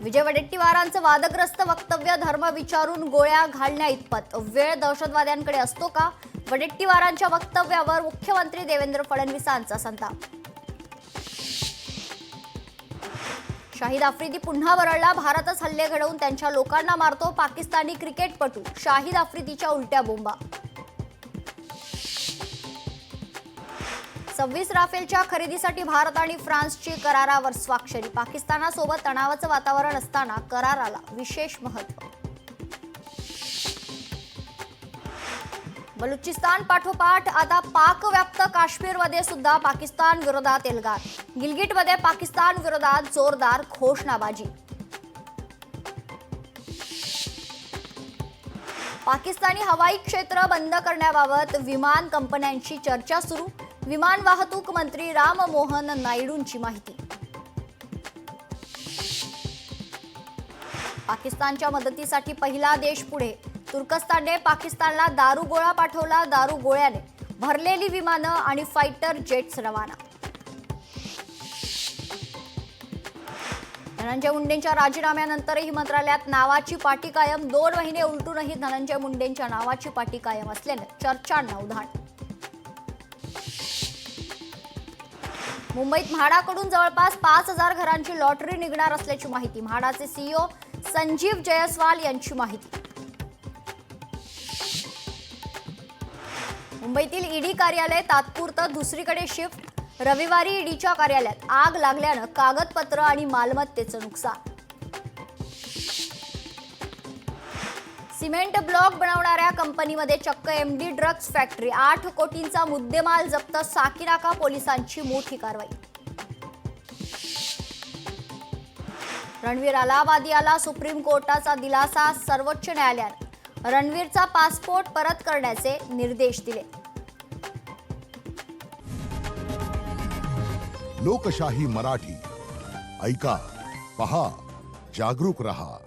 विजय वडेट्टीवारांचं वादग्रस्त वक्तव्य धर्म विचारून गोळ्या घालण्या इतपत वेळ दहशतवाद्यांकडे असतो का? वडेट्टीवारांच्या वक्तव्यावर मुख्यमंत्री देवेंद्र फडणवीसांचा संताप. शाहिद आफ्रिदी पुन्हा वरळला. भारतच हल्ले घडवून त्यांच्या लोकांना मारतो. पाकिस्तानी क्रिकेटपटू शाहिद आफ्रिदीच्या उलट्या बोंबा. 26 राफेलच्या खरेदीसाठी भारत आणि फ्रान्सची करारावर स्वाक्षरी. पाकिस्तानासोबत तणावाचं वातावरण असताना कराराला विशेष महत्त्व. बलुचिस्तान पाठोपाठ आता पाकव्याप्त काश्मीरमध्ये सुद्धा पाकिस्तान विरोधात एल्गार. गिलगिटमध्ये पाकिस्तान विरोधात जोरदार घोषणाबाजी. पाकिस्तानी हवाई क्षेत्र बंद करण्याबाबत विमान कंपन्यांची चर्चा सुरू. विमान वाहतूक मंत्री राममोहन नायडूंची माहिती. पाकिस्तानच्या मदतीसाठी पहिला देश पुढे. तुर्कस्तानने पाकिस्तानला दारुगोळा पाठवला. दारुगोळ्याने भरलेली विमानं आणि फायटर जेट्स रवाना. धनंजय मुंडेंच्या राजीनाम्यानंतरही मंत्रालयात नावाची पाटी कायम. 2 महिने उलटूनही धनंजय मुंडेंच्या नावाची पाटी कायम असल्याने चर्चांना उधाण. मुंबईत म्हाडाकडून जवळपास 5,000 घरांची लॉटरी निघणार असल्याची माहिती. म्हाडाचे सीईओ संजीव जयस्वाल यांची माहिती. मुंबईतील ईडी कार्यालय तात्पुरतं दुसरीकडे शिफ्ट. रविवारी ईडीच्या कार्यालयात आग लागल्यानं कागदपत्र आणि मालमत्तेचं नुकसान. सिमेंट ब्लॉक बनवणाऱ्या कंपनीमध्ये चक्क एमडी ड्रग्ज फॅक्टरी. 8 कोटींचा मुद्देमाल जप्त. साकीनाका पोलिसांची मोठी कारवाई. रणवीर अलाहाबादियाला सुप्रीम कोर्टाचा दिलासा. सर्वोच्च न्यायालयाने रणवीरचा पासपोर्ट परत करण्याचे निर्देश दिले. लोकशाही मराठी ऐका, पहा, जागरूक रहा.